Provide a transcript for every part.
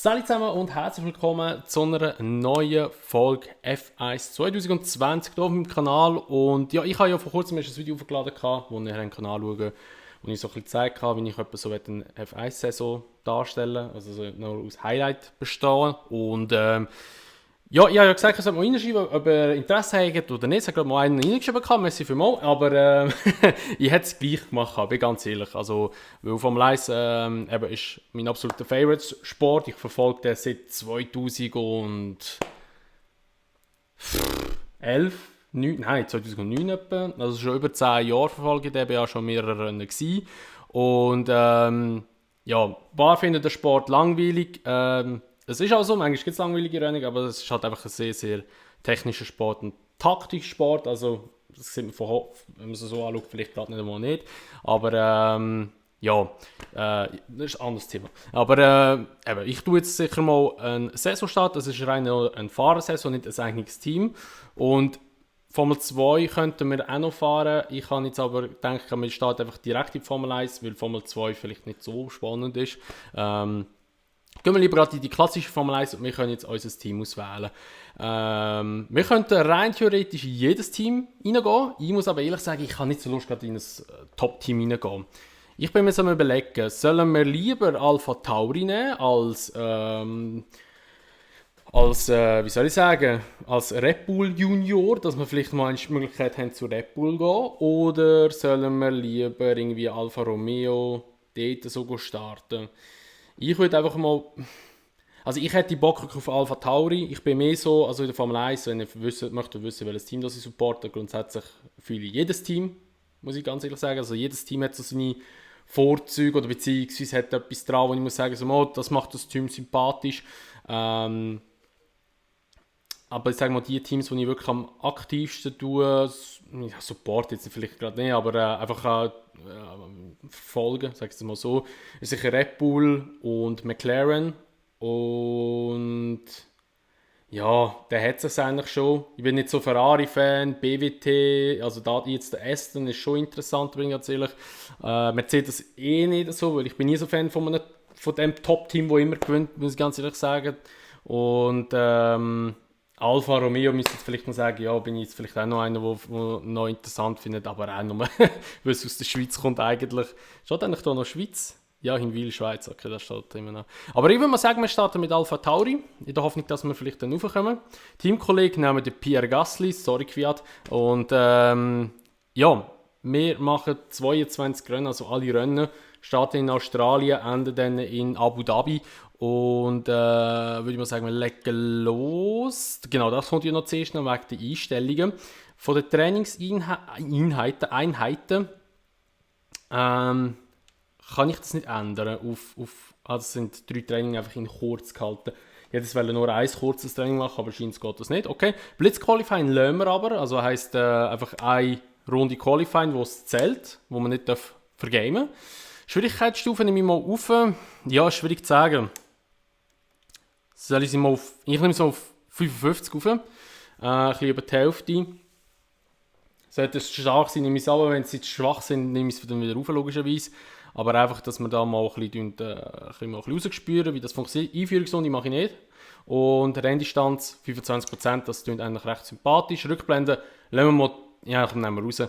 Salut zusammen und herzlich willkommen zu einer neuen Folge F1 2020 hier auf meinem Kanal. Und ja, ich habe ja vor kurzem ein Video hochgeladen, wo ihr anschauen könnt, wo ich so ein bisschen gezeigt habe, wie ich etwa so eine F1-Saison darstellen, also so nur aus Highlight bestehen. Und ja, ich habe ja gesagt, ich sollte mal reinschreiben, ob ihr Interesse habt oder nicht. Es hat gerade mal einen reingeschrieben, merci vielmals, aber ich hätte es gleich gemacht, bin ganz ehrlich. Also, weil Formel 1 eben ist mein absoluter Favorite-Sport. Ich verfolge den seit 2011, 2009 etwa. Also schon über 10 Jahre verfolge ich den, bin ja schon mehrere Rennen gewesen. Und ja, ein paar finden den Sport langweilig. Es ist auch so, manchmal gibt es langweilige Rennen, aber es ist halt einfach ein sehr, sehr technischer Sport, ein taktischer Sport, also das sieht man wenn man es so anschaut, vielleicht gerade nicht einmal nicht, aber ja, das ist ein anderes Thema. Aber eben, ich tue jetzt sicher mal einen Saisonstart, das ist rein eine Fahrersaison, nicht ein eigenes Team, und Formel 2 könnten wir auch noch fahren. Ich habe jetzt aber gedacht, wir starten einfach direkt in Formel 1, weil Formel 2 vielleicht nicht so spannend ist. Gehen wir lieber gerade in die klassische Formel 1 und wir können jetzt unser Team auswählen. Wir könnten rein theoretisch in jedes Team reingehen. Ich muss aber ehrlich sagen, ich habe nicht so Lust, gerade in ein Top-Team reingehen. Ich bin mir so am Überlegen, sollen wir lieber Alpha Tauri nehmen wie soll ich sagen, als Red Bull Junior, dass wir vielleicht mal die Möglichkeit haben, zu Red Bull zu gehen, oder sollen wir lieber irgendwie Alfa Romeo dort so starten? Ich würde einfach mal, also ich hätte Bock auf Alpha Tauri, ich bin mehr so, also in der Formel 1, wenn ich möchte wissen, welches Team das ich supporte, grundsätzlich fühle ich jedes Team, muss ich ganz ehrlich sagen, also jedes Team hat so seine Vorzüge oder beziehungsweise hat etwas dran, wo ich muss sagen, so, oh, das macht das Team sympathisch. Aber ich sage mal, die Teams, die ich wirklich am aktivsten tue, Support jetzt vielleicht gerade nicht, aber einfach verfolgen, sage ich es mal so, ist sicher Red Bull und McLaren. Und ja, der hat es eigentlich schon. Ich bin nicht so Ferrari-Fan, BWT, also da jetzt der Aston ist schon interessant, bin ich ganz ehrlich. Mercedes eh nicht so, weil ich bin nie so Fan von dem Top-Team, das immer gewinnt, muss ich ganz ehrlich sagen. Und Alfa Romeo müsste jetzt vielleicht noch sagen, ja, bin ich jetzt vielleicht auch noch einer, der noch interessant findet, aber auch nur, weil es aus der Schweiz kommt eigentlich. Steht eigentlich da noch Schweiz? Ja, in Wil, Schweiz, okay, das steht immer noch. Aber ich würde mal sagen, wir starten mit Alpha Tauri, in der Hoffnung, dass wir vielleicht dann raufkommen. Teamkollege nehmen den Pierre Gasly, sorry Kwiat, und ja, wir machen 22 Rennen, also alle Rennen, starten in Australien, enden dann in Abu Dhabi. Und würde ich mal sagen, wir legen los. Genau, das kommt ja noch zuerst noch wegen der Einstellungen. Von den Trainingseinheiten kann ich das nicht ändern. Das sind 3 Trainings einfach in kurz gehalten. Ich hätte jetzt nur ein kurzes Training machen, aber scheint geht das nicht. Okay, Blitzqualifying lassen wir aber. Also heisst einfach eine Runde Qualifying, wo es zählt, wo man nicht vergamen darf. Schwierigkeitsstufe nehme ich mal auf. Ja, ist schwierig zu sagen. Ich nehme sie mal auf 55 auf. Ein bisschen über die Hälfte. Sollte es stark sein, nehme ich es aber, wenn sie schwach sind, nehme ich es dann wieder auf, logischerweise. Aber einfach, dass wir da mal ein bisschen rausspüren, wie das funktioniert. Einführungsrunde mache ich nicht. Und Renndistanz 25%, das klingt eigentlich recht sympathisch. Rückblenden lassen wir mal, ja, nehmen wir raus. Ich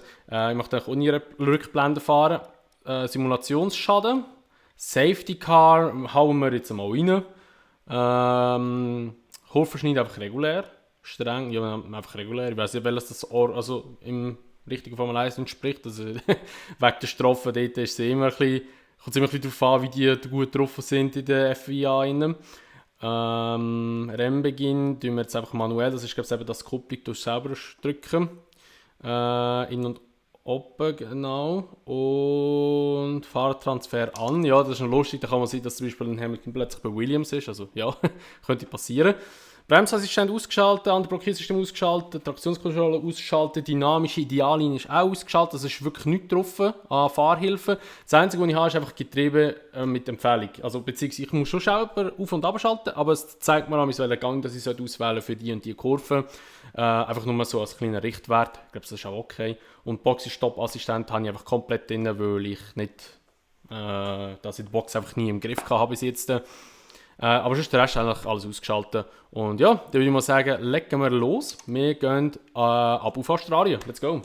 möchte auch ohne Rückblenden fahren. Simulationsschaden. Safety Car hauen wir jetzt mal rein. Kurvenschneid einfach regulär. Streng, ja, einfach regulär. Ich weiß nicht, welches das also im richtigen Formel 1 entspricht. Also, wegen der Strafe dort ist es immer kommt es immer ein bisschen darauf an, wie die gut getroffen sind in der FIA. Rennbeginn tun wir jetzt einfach manuell. Das ist, glaube ich, eben das Kupplung, du selber drücken. In und oben, genau. Und Fahrertransfer an. Ja, das ist noch lustig. Da kann man sehen, dass zum Beispiel ein Hamilton plötzlich bei Williams ist. Also ja, könnte passieren. Bremsassistent ausgeschaltet, Antiblockiersystem ausgeschaltet, Traktionskontrolle ausgeschaltet, dynamische Ideallinie ist auch ausgeschaltet. Also ist wirklich nichts drauf an Fahrhilfen. Das Einzige, was ich habe, ist einfach Getriebe mit Empfehlung. Also beziehungsweise ich muss schon selber auf- und abschalten, aber es zeigt mir an, welchen Gang dass ich auswählen für die und die Kurve. Einfach nur so als kleiner Richtwert. Ich glaube, das ist auch okay. Und Boxy-Stop-Assistent habe ich einfach komplett drin, weil ich nicht, dass ich die Box einfach nie im Griff hatte bis jetzt. Aber sonst der Rest eigentlich alles ausgeschaltet. Und ja, dann würde ich mal sagen, legen wir los. Wir gehen ab auf Australien. Let's go!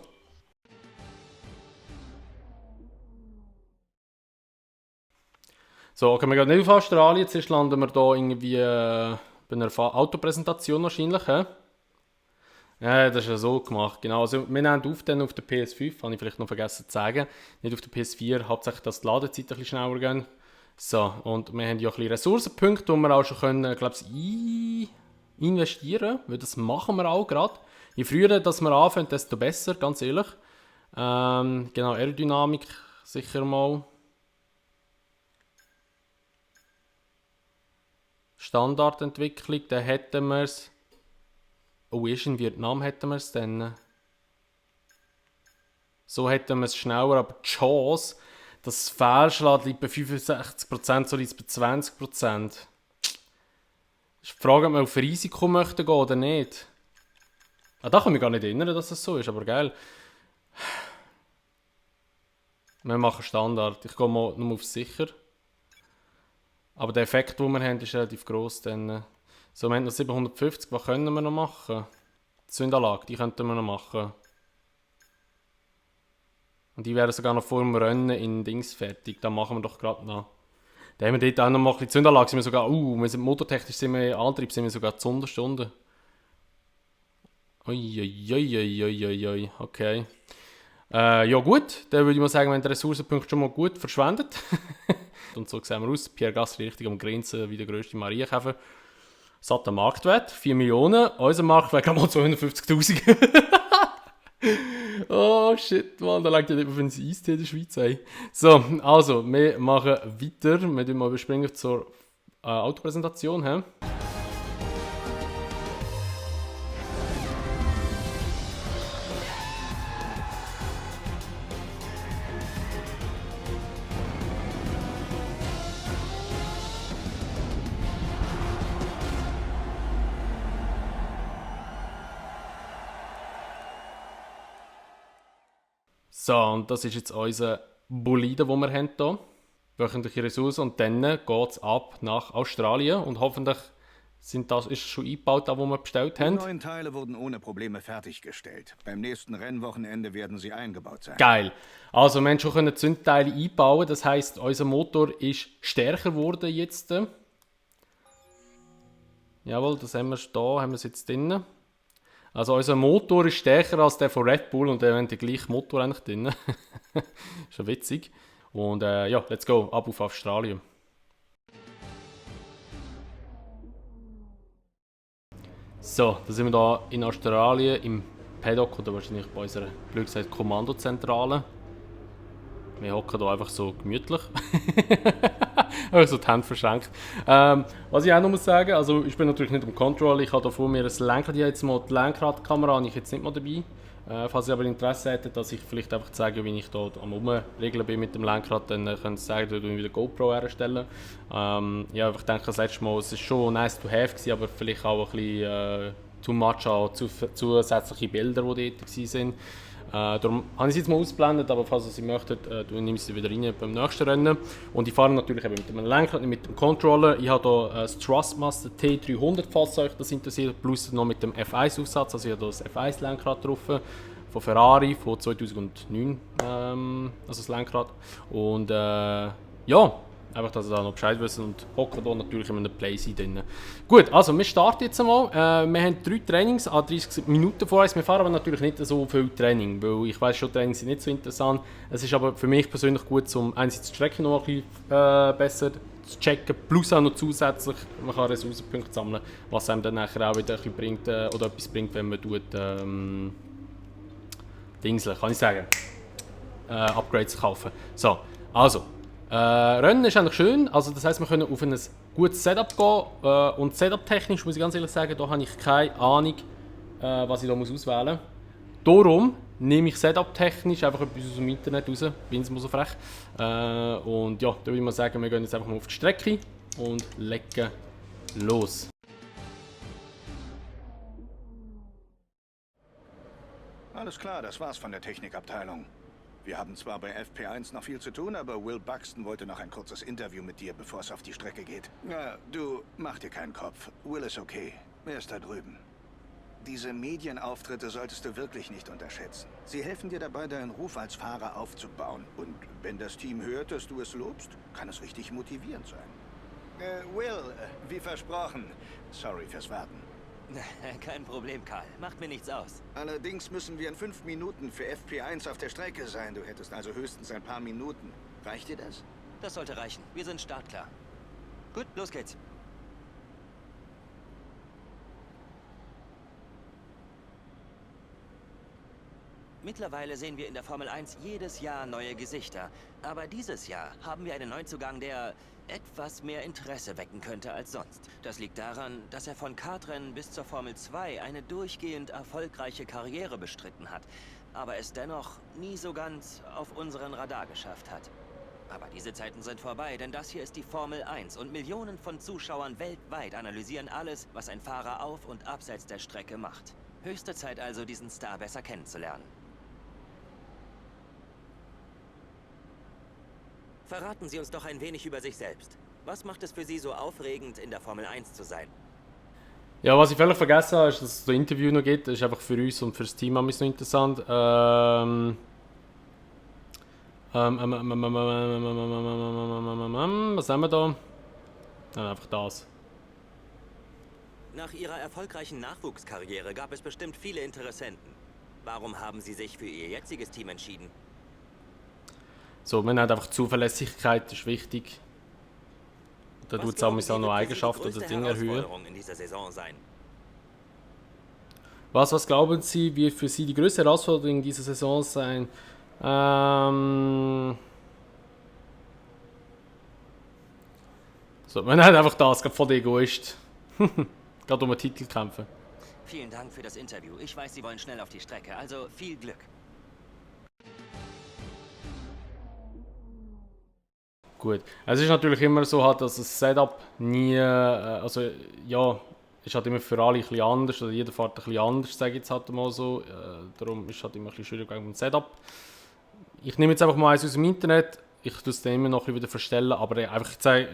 So, okay, wir gehen nicht auf Australien. Zuerst landen wir hier irgendwie bei einer Autopräsentation wahrscheinlich. He? Ja, das ist ja so gemacht, genau. Also, wir nehmen auf, dann auf der PS5, habe ich vielleicht noch vergessen zu sagen. Nicht auf der PS4, hauptsächlich, dass die Ladezeit ein bisschen schneller gehen. So, und wir haben ja ein bisschen Ressourcenpunkte, die wir auch schon können, glaube ich, investieren, weil das machen wir auch gerade. Je früher dass wir anfangen, desto besser, ganz ehrlich. Genau, Aerodynamik sicher mal. Standardentwicklung, dann hätten wir es. Oh, ist in Vietnam hätten wir es dann. So hätten wir es schneller, aber die Chance, dass es fehlschlägt, liegt bei 65%, so liegt es bei 20%. Ich frage, ob wir auf Risiko möchten gehen oder nicht. Ah, da kann ich mich gar nicht erinnern, dass das so ist, aber geil. Wir machen Standard. Ich gehe mal nur auf sicher. Aber der Effekt, den wir haben, ist relativ gross. Dann, so, wir haben noch 750. Was können wir noch machen? Die Zündanlage, die könnten wir noch machen. Und die wären sogar noch vor dem Rennen in Dings fertig. Das machen wir doch gerade noch. Dann haben wir dort auch noch mal ein bisschen Zündanlage. Sind wir sogar, wir sind motortechnisch, sind wir Antrieb, sind wir sogar die Sonderstunde. Uiuiuiuiui, okay. Ja gut, dann würde ich mal sagen, wir haben den Ressourcenpunkt schon mal gut verschwendet. Und so sehen wir aus. Pierre Gasly richtig am Grenzen wie der grösste Marienkäfer. Satter Marktwert, 4 Millionen. Unser Marktwert kann mal 250'000. Oh shit, man, da legt ja nicht mehr für ein Eistee in der Schweiz. Ey. So, also, wir machen weiter. Wir mal überspringen zur Autopräsentation. He? So, und das ist jetzt unser Bolide, den wir haben hier. Wöchentliche Ressourcen. Und dann geht es ab nach Australien. Und hoffentlich ist schon eingebaut, das, was wir bestellt haben. Die neuen Teile wurden ohne Probleme fertiggestellt. Beim nächsten Rennwochenende werden sie eingebaut sein. Geil. Also, wir haben schon Zündteile einbauen. Das heisst, unser Motor ist stärker geworden jetzt. Jawohl, das haben wir da, haben wir es jetzt drin. Also unser Motor ist stärker als der von Red Bull und wir haben den gleichen Motor eigentlich drin. Schon witzig. Und ja, let's go, ab auf Australien. So, da sind wir da in Australien im Paddock oder wahrscheinlich bei unserer, blöd gesagt, Kommandozentrale. Wir hocken hier einfach so gemütlich. Einfach so die Hände verschränkt. Was ich auch noch muss sagen, also ich bin natürlich nicht am Control, ich habe hier vor mir ein Lenkrad, ich habe jetzt mal die Lenkradkamera, habe ich jetzt nicht mal dabei. Falls ihr aber Interesse hättet, dass ich vielleicht einfach zeige, wie ich hier am Umregeln bin mit dem Lenkrad, dann könnt ihr sagen, dass wir wieder GoPro herstellen. Ja, ich denke, das letzte Mal, es war schon nice to have gewesen, aber vielleicht auch ein bisschen too much an zusätzliche Bilder, die dort waren. Darum habe ich sie jetzt mal ausgeblendet, aber falls ihr sie möchtet, nehme ich sie wieder rein beim nächsten Rennen. Und ich fahre natürlich eben mit dem Lenkrad, nicht mit dem Controller. Ich habe hier das Thrustmaster T300, falls euch das interessiert, plus noch mit dem F1-Aufsatz. Also ich habe hier das F1-Lenkrad drauf, von Ferrari, von 2009, also das Lenkrad. Und ja, einfach, dass ihr da noch Bescheid wissen und hocken hier natürlich in einem Place drin. Gut, also wir starten jetzt einmal. Wir haben 3 Trainings an 30 Minuten vor uns. Wir fahren aber natürlich nicht so viel Training, weil ich weiß schon, Trainings sind nicht so interessant. Es ist aber für mich persönlich gut, um einerseits die Strecke noch ein bisschen besser zu checken, plus auch noch zusätzlich, man kann Ressourcenpunkte sammeln, was einem dann nachher auch wieder ein bisschen bringt, oder etwas bringt, wenn man Dingseln, kann ich sagen, Upgrades kaufen. So, also. Rennen ist eigentlich schön, also das heisst, wir können auf ein gutes Setup gehen und Setup-technisch muss ich ganz ehrlich sagen, da habe ich keine Ahnung, was ich da auswählen muss. Darum nehme ich Setup-technisch einfach etwas aus dem Internet raus, bin ich mal so frech. Und ja, da würde ich mal sagen, wir gehen jetzt einfach mal auf die Strecke und legen los. Alles klar, das war's von der Technikabteilung. Wir haben zwar bei FP1 noch viel zu tun, aber Will Buxton wollte noch ein kurzes Interview mit dir, bevor es auf die Strecke geht. Ja, du, mach dir keinen Kopf. Will ist okay. Er ist da drüben. Diese Medienauftritte solltest du wirklich nicht unterschätzen. Sie helfen dir dabei, deinen Ruf als Fahrer aufzubauen. Und wenn das Team hört, dass du es lobst, kann es richtig motivierend sein. Will, wie versprochen. Sorry fürs Warten. Kein Problem, Karl. Macht mir nichts aus. Allerdings müssen wir in 5 Minuten für FP1 auf der Strecke sein. Du hättest also höchstens ein paar Minuten. Reicht dir das? Das sollte reichen. Wir sind startklar. Gut, los geht's. Mittlerweile sehen wir in der Formel 1 jedes Jahr neue Gesichter. Aber dieses Jahr haben wir einen Neuzugang, der etwas mehr Interesse wecken könnte als sonst. Das liegt daran, dass er von Kartrennen bis zur Formel 2 eine durchgehend erfolgreiche Karriere bestritten hat, aber es dennoch nie so ganz auf unseren Radar geschafft hat. Aber diese Zeiten sind vorbei, denn das hier ist die Formel 1 und Millionen von Zuschauern weltweit analysieren alles, was ein Fahrer auf und abseits der Strecke macht. Höchste Zeit also, diesen Star besser kennenzulernen. Verraten Sie uns doch ein wenig über sich selbst. Was macht es für Sie so aufregend, in der Formel 1 zu sein? Ja, was ich völlig vergessen habe, ist, dass es ein Interview noch gibt. Das ist einfach für uns und für das Team noch interessant. Was haben wir da? Ja, einfach das. Nach Ihrer erfolgreichen Nachwuchskarriere gab es bestimmt viele Interessenten. Warum haben Sie sich für Ihr jetziges Team entschieden? So, man hat einfach Zuverlässigkeit, das ist wichtig. Da tut es auch noch Eigenschaften oder Dinge erhöhen. In dieser Saison sein? Was glauben Sie, wird für Sie die größte Herausforderung in dieser Saison sein? So, man hat einfach das, gerade von der Egoist. Gerade um einen Titel kämpfen. Vielen Dank für das Interview. Ich weiß, Sie wollen schnell auf die Strecke, also viel Glück. Gut, es ist natürlich immer so, halt, dass das Setup nie, also ja, ist halt immer für alle ein bisschen anders, oder jeder fährt ein bisschen anders, sage ich jetzt halt mal so. Darum ist es halt immer ein bisschen schwierig mit dem Setup. Ich nehme jetzt einfach mal eins aus dem Internet, ich tue es dann immer noch ein bisschen wieder verstellen, aber einfach ich zeige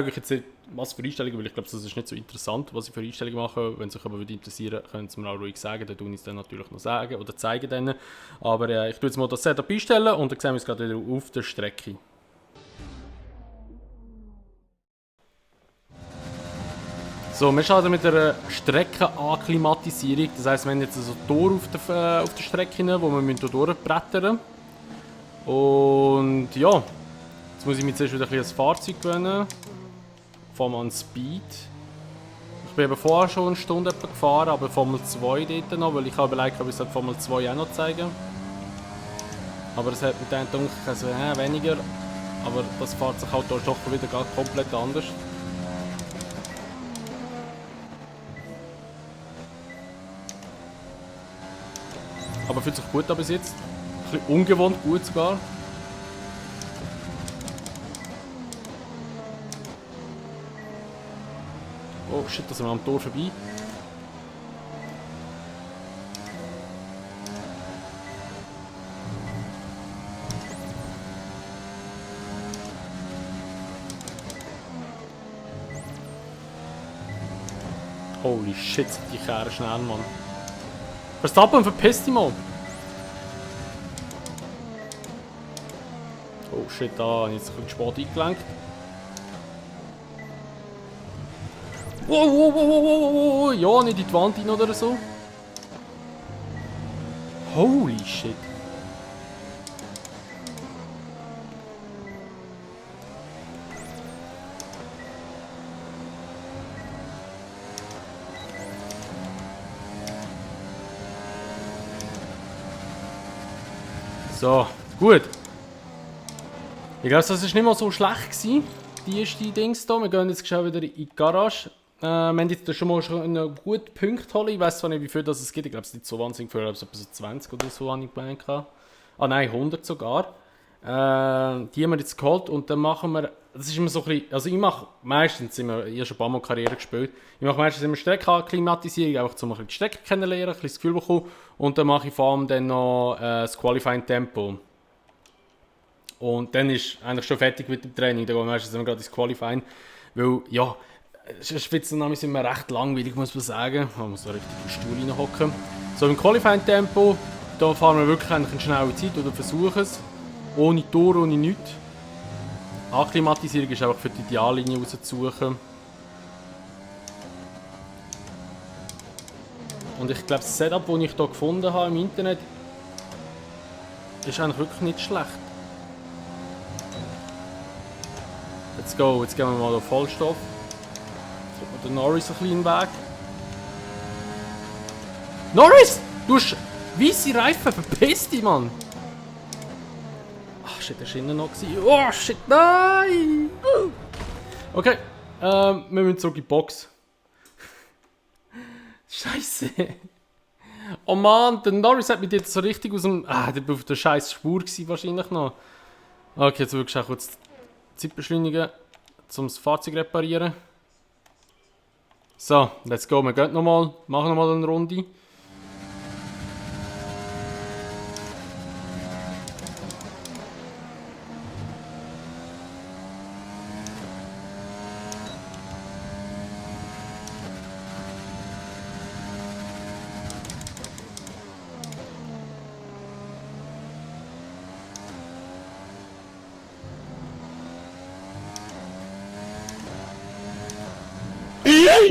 euch jetzt nicht, was für Einstellungen, weil ich glaube, das ist nicht so interessant, was ich für Einstellungen mache. Wenn es euch aber interessieren würde, könnt ihr mir auch ruhig sagen, dann tue ich es dann natürlich noch sagen oder zeigen dann. Aber ich tue jetzt mal das Setup einstellen und dann sehen wir uns gerade wieder auf der Strecke. So, wir starten mit einer Streckenakklimatisierung. Das heisst, wir haben jetzt so Tor auf der Strecke, wo wir durchbrettern müssen. Und ja, jetzt muss ich mich zuerst wieder ein bisschen an das Fahrzeug gewöhnen. Vor allem an Speed. Ich bin eben vorher schon eine Stunde gefahren, aber Formel 2 dort noch, weil ich habe überlegt, ob ich es Formel 2 auch noch zeigen. Aber es hat mit dem gedacht, also weniger. Aber das fährt sich halt doch wieder komplett anders. Aber fühlt sich gut an bis jetzt. Ein bisschen ungewohnt gut sogar. Oh shit, da sind wir am Tor vorbei. Holy shit, die kehren schnell, Mann. Verstappen, verpiss dich mal! Oh shit, da habe ich jetzt ein bisschen spät eingelenkt. Wow, ja, nicht in die Wand rein oder so. Holy shit. So, gut. Ich glaube, das war nicht mal so schlecht gewesen, die erste Dings hier. Wir gehen jetzt schnell wieder in die Garage. Wir haben jetzt schon mal einen guten Punkt holen. Ich weiß zwar nicht, wie viel das es gibt. Ich glaube, es ist nicht so wahnsinnig viel. Ich glaube, so 20 oder so habe ich geplant. Ah nein, 100 sogar. Die haben wir jetzt geholt und dann machen wir... Das ist immer so ein bisschen... Also ich mache meistens immer... Ich habe schon ein paar Mal Karriere gespielt. Ich mache meistens immer Streckenakklimatisierung, einfach um ein bisschen die Strecke kennenlernen, ein bisschen das Gefühl bekommen. Und dann mache ich vor allem dann noch das Qualifying Tempo. Und dann ist eigentlich schon fertig mit dem Training. Dann gehen wir meistens gerade ins Qualifying. Weil, ja, Spitzennamen sind immer recht langweilig, muss man sagen. Man muss da richtig in den Stuhl reinhocken. So im Qualifying-Tempo, da fahren wir wirklich eigentlich eine schnelle Zeit oder versuchen es. Ohne Tor, ohne nichts. Akklimatisierung ist einfach für die Ideallinie rauszusuchen. Und ich glaube, das Setup, das ich hier gefunden habe im Internet, ist eigentlich wirklich nicht schlecht. Let's go, jetzt gehen wir mal auf Vollstoff. Jetzt hat der Norris einen kleinen Weg. Norris! Du hast weisse Reifen, verpiss dich, Mann! Ach shit, der war innen noch. Oh shit, nein! Okay, wir müssen zurück in die Box. Scheiße! Oh Mann, der Norris hat mich jetzt so richtig aus dem... der war auf der scheiß Spur wahrscheinlich noch. Okay, jetzt wirklich auch kurz Zeit beschleunigen, um das Fahrzeug zu reparieren. So, let's go, wir gehen nochmal, machen nochmal eine Runde.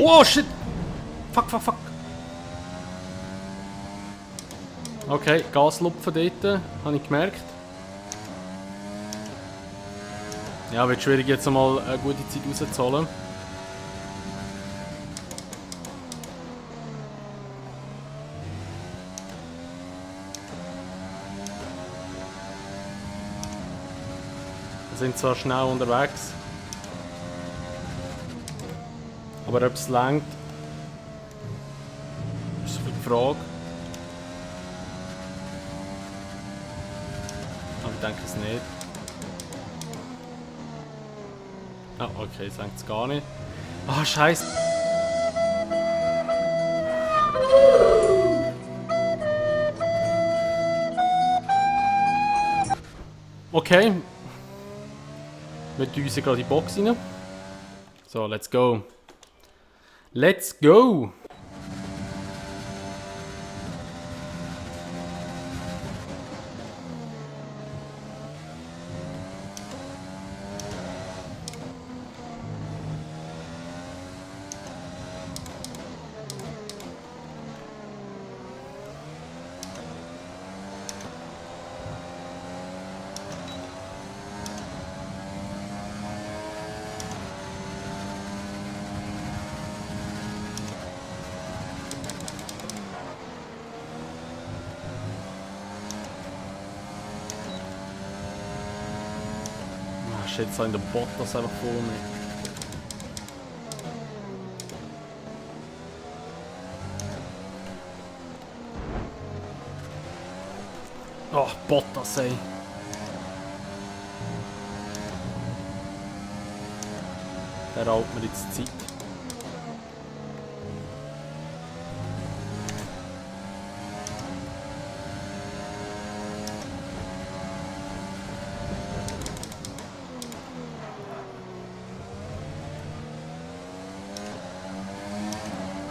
Oh shit! Fuck, fuck, fuck! Okay, Gaslupfen dort, habe ich gemerkt. Ja, wird schwierig jetzt einmal eine gute Zeit rauszuholen. Wir sind zwar schnell unterwegs. Aber ob es reicht, ist so die Frage. Aber ich denke es nicht. Ah, okay, es reicht es gar nicht. Ah, Scheiße. Okay. Wir tun uns gerade in die Box rein. So, let's go. Let's go! Jetzt in der Bottas einfach vorne. Ach, Bottas, ey. Der raubt mir jetzt Zeit.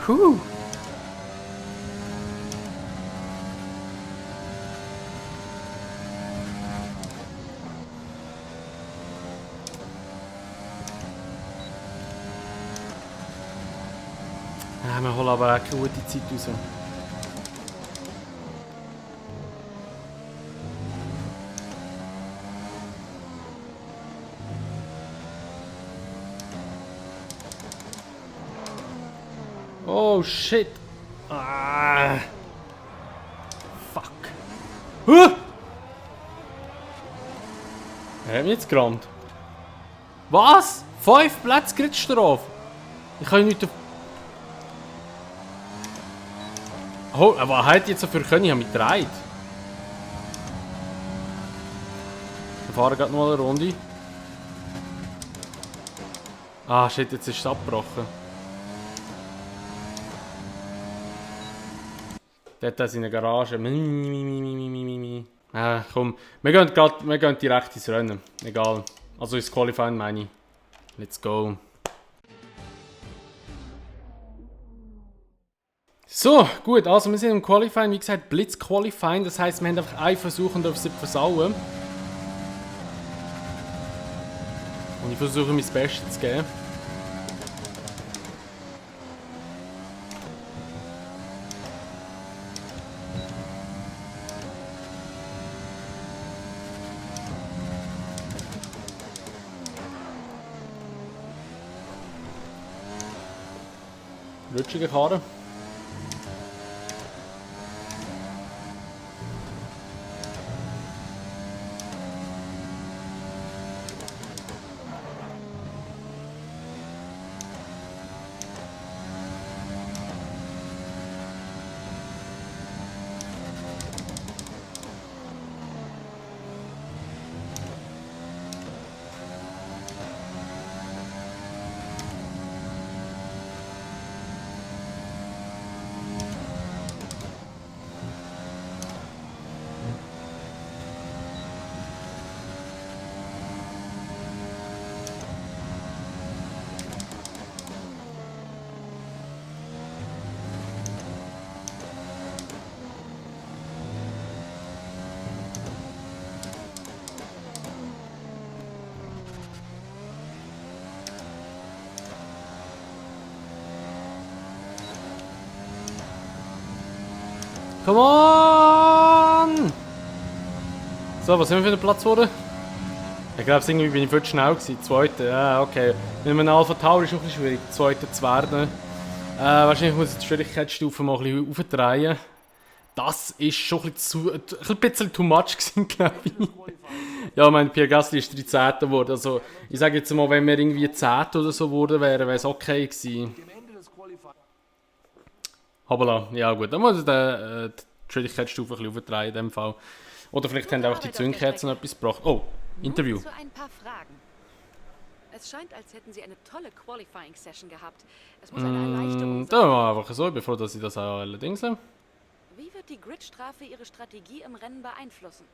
Puh. Ja, wir holen aber auch keine gute Zeit raus. Oh shit! Ah. Fuck! Er hat mich jetzt gerammt. Was? 5 Plätze Gridstrafe? Ich kann nicht. Oh, aber hat jetzt so für können? Ich habe mich gedreht. Wir fahren gerade noch eine Runde. Ah shit, jetzt ist es abgebrochen. Der hat das in der Garage. Komm, wir gehen direkt ins Rennen. Egal. Also ins Qualifying meine ich. Let's go. So, gut, also wir sind im Qualifying, wie gesagt, Blitz-Qualifying, das heisst, wir haben einfach einen Versuch und dürfen es versauen. Und ich versuche mein Bestes zu geben. Rutschige Karre. Come on! So, was sind wir für einen Platz geworden? Ich glaube, irgendwie bin ich viel zu schnell gewesen. Zweite, ja, okay. Mit einem Alpha Tauri ist es auch ein bisschen schwierig, Zweiter zu werden. Wahrscheinlich muss ich die Schwierigkeitsstufe mal ein bisschen aufdrehen. Das ist schon ein bisschen too much gewesen, glaube ich. Ja, mein Pierre Gasly ist 13. geworden. Also, ich sage jetzt mal, wenn wir irgendwie 10. oder so geworden wären, wäre es okay gewesen. Aber ja gut, dann muss ich die Schwierigkeitsstufe ein bisschen aufdrehen in dem Fall. Oder vielleicht haben auch die Zündkerzen etwas gebracht. Oh, Interview. Zu ein paar Fragen. Es scheint, als hätten Sie eine tolle Qualifying-Session gehabt. Es muss eine Erleichterung sein. Dann machen wir einfach so, bevor dass ich das auch allerdings habe. Wie wird die Gridstrafe Ihre Strategie im Rennen beeinflussen?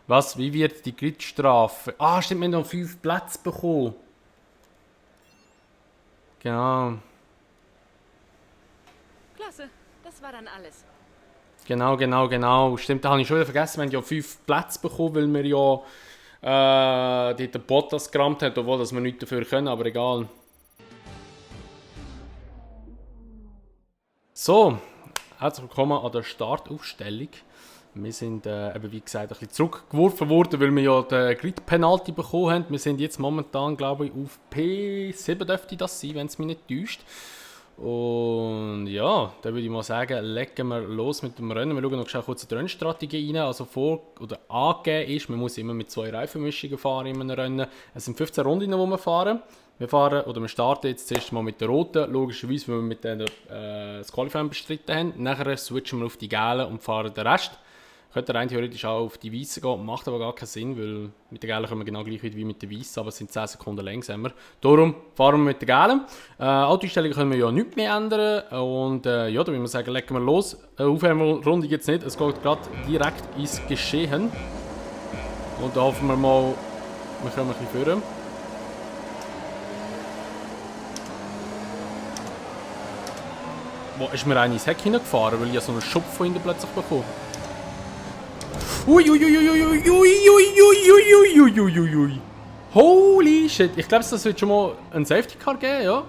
Was? Wie wird die Gridstrafe? Ah, stimmt, wir haben noch 5 Plätze bekommen. Genau. Klasse, das war dann alles. Genau. Stimmt, da habe ich schon wieder vergessen, wir haben ja 5 Plätze bekommen, weil wir ja dort den Bottas gerammt haben, obwohl dass wir nichts dafür können, aber egal. So, herzlich willkommen an der Startaufstellung. Wir sind, eben wie gesagt, ein bisschen zurückgeworfen worden, weil wir ja den Grid-Penalty bekommen haben. Wir sind jetzt momentan, glaube ich, auf P7 dürfte das sein, wenn es mich nicht täuscht. Und ja, dann würde ich mal sagen, legen wir los mit dem Rennen. Wir schauen noch kurz in die Rennstrategie rein. Also angegeben ist, man muss immer mit 2 Reifenmischungen fahren in einem Rennen. Es sind 15 Runden, die wir fahren. Wir starten jetzt zuerst mal mit der roten, logischerweise, weil wir mit denen das Qualifying bestritten haben. Nachher switchen wir auf die gelben und fahren den Rest. Könnte rein theoretisch auch auf die weißen gehen, macht aber gar keinen Sinn, weil mit der gelben können wir genau gleich wie mit der weißen, aber es sind 10 Sekunden langsamer. Darum fahren wir mit der gelben. Autoeinstellungen können wir ja nichts mehr ändern und ja, da würde ich sagen, legen wir los. Aufwärmrunde jetzt nicht, es geht gerade direkt ins Geschehen. Und da hoffen wir mal, wir kommen ein bisschen vorne. Wo ist mir einer ins Heck hineingefahren, weil ich so einen Schub von hinten plötzlich bekommen. Uiuiuiuiuiuiuiuiuiuiuiuiuiuiui. Holy shit. Ich glaube, das wird schon mal ein Safety Car geben, ja.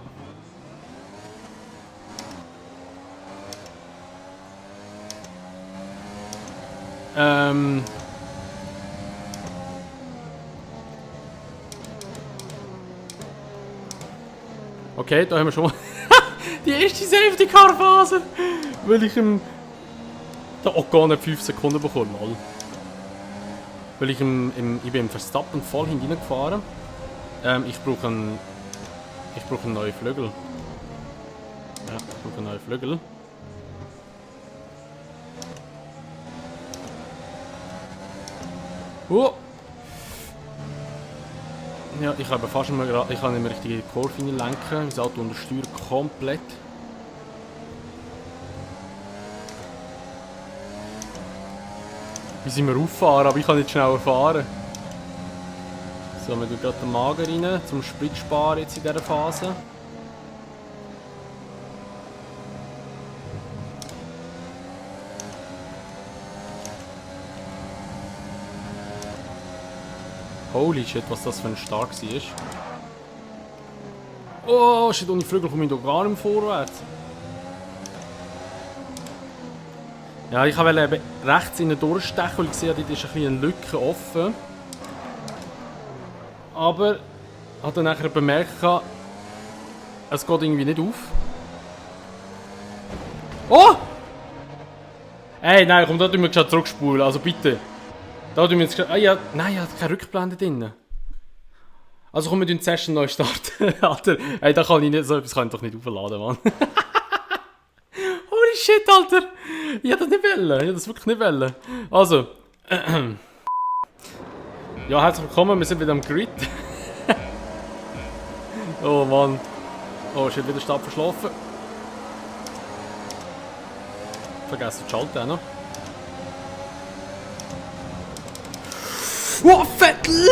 Okay, da haben wir schon mal die erste Safety Car Phase. Weil ich im Ocon nicht 5 Sekunden bekommen, lol. Weil ich bin im Verstappen voll hineingefahren. Ich brauche einen neuen Flügel. Ja, ich brauche einen neuen Flügel. Ja, ich habe fast nicht mehr, ich kann nicht mehr richtig Kurve lenken. Das Auto untersteuert komplett. Wie sind wir auffahren, aber ich kann nicht schneller fahren. So, wir tun gerade den Magen rein, zum Sprit sparen jetzt in dieser Phase. Holy shit, was das für ein Start war. Oh shit, ohne Flügel komme ich doch gar nicht vorwärts. Ja, ich wollte eben rechts innen durchstechen, weil ich sehe, dort ist eine Lücke offen. Aber ich habe dann nachher bemerkt, es geht irgendwie nicht auf. Oh! Ey, nein, komm, da tun wir schon zurückspulen, also bitte. Da tun wir jetzt nein, ich habe keine Rückblende drin. Also komm, wir die Session neu starten. Alter, ey, da kann ich nicht, so etwas kann ich doch nicht aufladen, Mann. Holy shit, Alter! Ich hätte das nicht wollen, ich hätte das wirklich nicht wollen. Also, ja, herzlich willkommen, wir sind wieder am Grid. Oh Mann. Oh shit, wieder Stab verschlafen. Vergessen zu schalten auch noch. Oh, Vettel!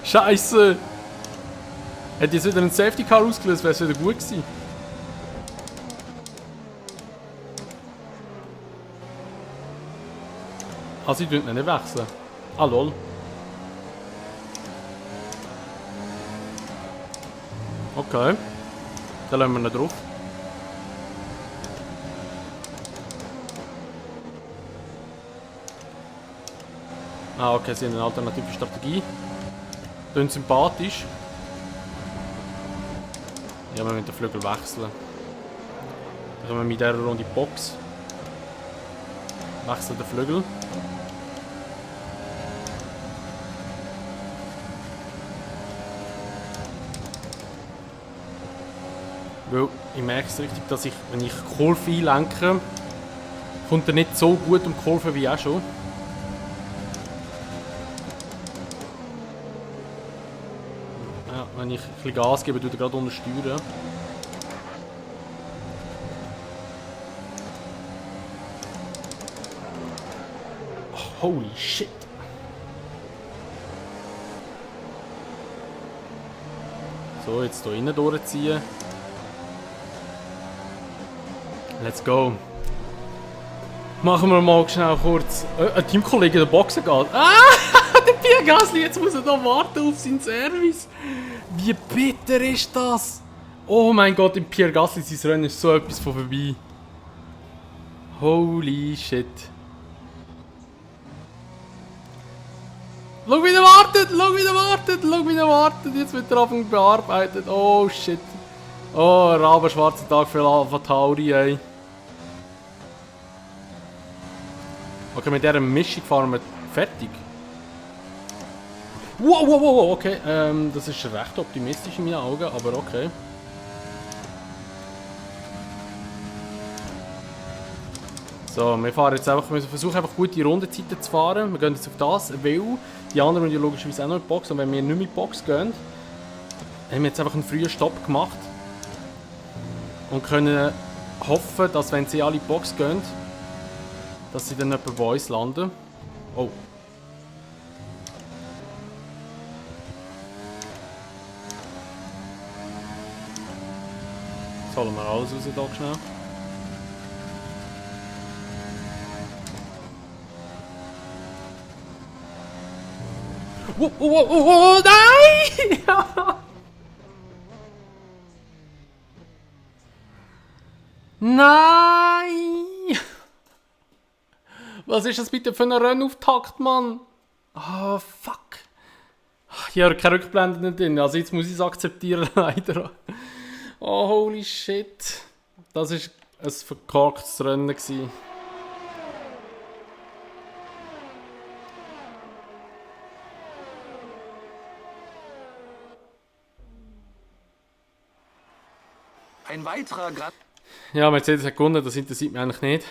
Scheiße! Hätte jetzt wieder einen Safety Car ausgelöst, wäre es wieder gut gewesen. Also, ich würde nicht wechseln. Ah, lol. Okay. Dann lassen wir ihn drauf. Ah, okay, sie haben eine alternative Strategie. Klingt sympathisch. Ja, wir müssen den Flügel wechseln. Dann kommen wir mit dieser Runde die Box. Wechseln den Flügel. Weil ich merke es richtig, dass ich, wenn ich Kurve einlenke, kommt er nicht so gut um die Kurve wie auch schon. Ja, wenn ich ein bisschen Gas gebe, tut er gerade untersteuern. Oh, holy shit! So, jetzt hier innen durchziehen. Let's go. Machen wir mal schnell kurz. Ein Teamkollege in der Boxen geht. Ah! Der Pierre Gasly, jetzt muss er da warten auf seinen Service. Wie bitter ist das? Oh mein Gott, im Pierre Gasly sein Rennen ist so etwas von vorbei. Holy shit. Schau, wie er wartet! Schau, wie er wartet! Schau, wie er wartet! Jetzt wird er Anfang bearbeitet. Oh shit. Oh, rabenschwarzer Tag für Alpha Tauri, ey. Okay, mit dieser Mischung fahren wir fertig. Wow, wow, wow, okay. Das ist recht optimistisch in meinen Augen, aber okay. So, wir fahren jetzt einfach, wir versuchen einfach gute Rundenzeiten zu fahren. Wir gehen jetzt auf das, weil die anderen müssen ja logischerweise auch noch in die Box. Und wenn wir nicht mehr in die Box gehen, haben wir jetzt einfach einen frühen Stopp gemacht. Und können hoffen, dass wenn sie alle in die Box gehen, dass sie dann etwa bei uns landen. Oh. Jetzt holen wir alles raus hier schnell. Oh, nein! Nein! Was ist das bitte für ein Rennauftakt, Mann? Ah, fuck. Ich habe keine Rückblende drin, also jetzt muss ich es akzeptieren, leider. Oh, holy shit. Das war ein verkorktes Rennen gewesen. Ein weiterer Grad. Ja, Mercedes hat gewonnen, das interessiert mich eigentlich nicht.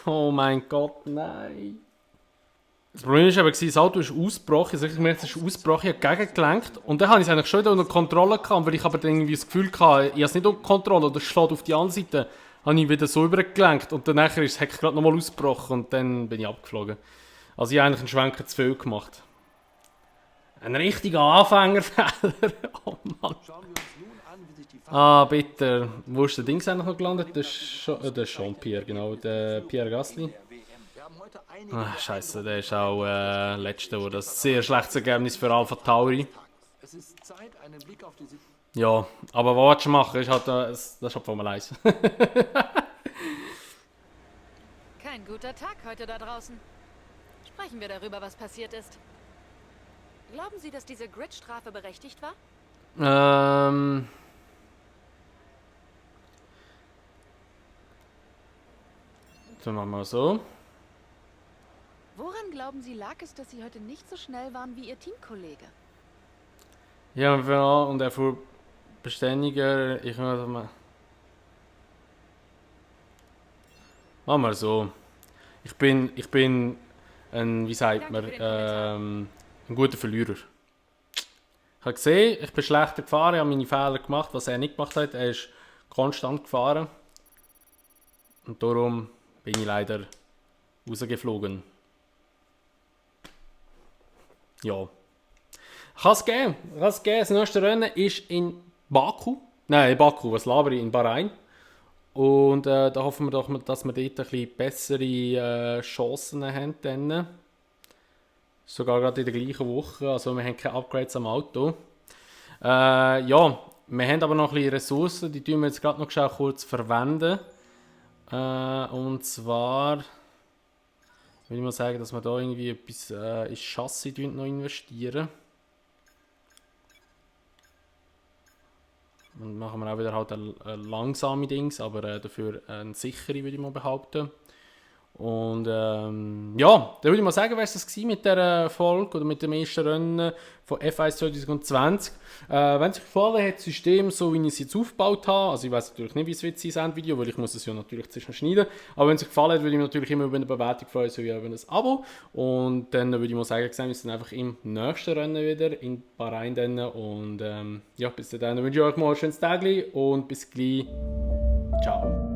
Oh mein Gott, nein. Das Problem war aber, das Auto ist ausgebrochen. Ich habe gemerkt, es ist ausgebrochen, ich habe gegengelenkt. Und dann habe ich es eigentlich schon wieder unter Kontrolle gehabt, weil ich aber dann irgendwie das Gefühl hatte, ich habe es nicht unter Kontrolle oder es schlägt auf die andere Seite. Habe ich wieder so übergelenkt und dann nachher ist das Heck gerade nochmal ausgebrochen und dann bin ich abgeflogen. Also ich habe eigentlich einen Schwenker zu viel gemacht. Ein richtiger Anfängerfehler. Oh Mann. Ah, bitte. Wo ist der Dings eigentlich noch gelandet? Der Jean-Pierre, genau. Der Pierre Gasly. Ah, Scheiße, der ist auch Letzter, wo das sehr schlechtes Ergebnis für Alpha Tauri. Es ist Zeit, einen Blick auf die Situation. Ja, aber was willst du machen? Ist halt, das ist halt Formel 1. Kein guter Tag heute da draußen. Sprechen wir darüber, was passiert ist. Glauben Sie, dass diese Gridstrafe berechtigt war? Dann machen wir so. Woran glauben Sie, lag es, dass Sie heute nicht so schnell waren wie Ihr Teamkollege? Ja, und er fuhr beständiger. Ich würde mal. Machen wir so. Ich bin ein, wie sagt man, ein guter Verlierer. Ich habe gesehen, ich bin schlechter gefahren, ich habe meine Fehler gemacht, was er nicht gemacht hat. Er ist konstant gefahren. Und darum bin ich leider rausgeflogen. Ja. Kann es geben. Das nächste Rennen ist in Baku. Nein, Baku, was laber ich? In Bahrain. Und da hoffen wir doch, dass wir dort ein bisschen bessere Chancen haben. Dann. Sogar gerade in der gleichen Woche. Also wir haben keine Upgrades am Auto. Ja, wir haben aber noch ein bisschen Ressourcen. Die tun wir jetzt gerade noch schnell kurz verwenden. Und zwar würde ich mal sagen, dass wir da irgendwie etwas ins Chassis noch investieren. Und machen wir auch wieder halt eine langsame Dings, aber dafür eine sichere, würde ich mal behaupten. Und ja, dann würde ich mal sagen, wäre es das mit dieser Folge oder mit dem ersten Rennen von F1 2020. Wenn es euch gefallen hat, das System, so wie ich es jetzt aufgebaut habe, also ich weiß natürlich nicht, wie es wird sein, Endvideo, weil ich muss es ja natürlich zwischen schneiden, aber wenn es euch gefallen hat, würde ich mich natürlich immer über eine Bewertung freuen, sowie über ein Abo. Und dann würde ich mal sagen, sehen wir uns dann einfach im nächsten Rennen wieder, in Bahrain dann. Und ja, bis dann wünsche ich euch mal ein schönes Tag und bis gleich. Ciao.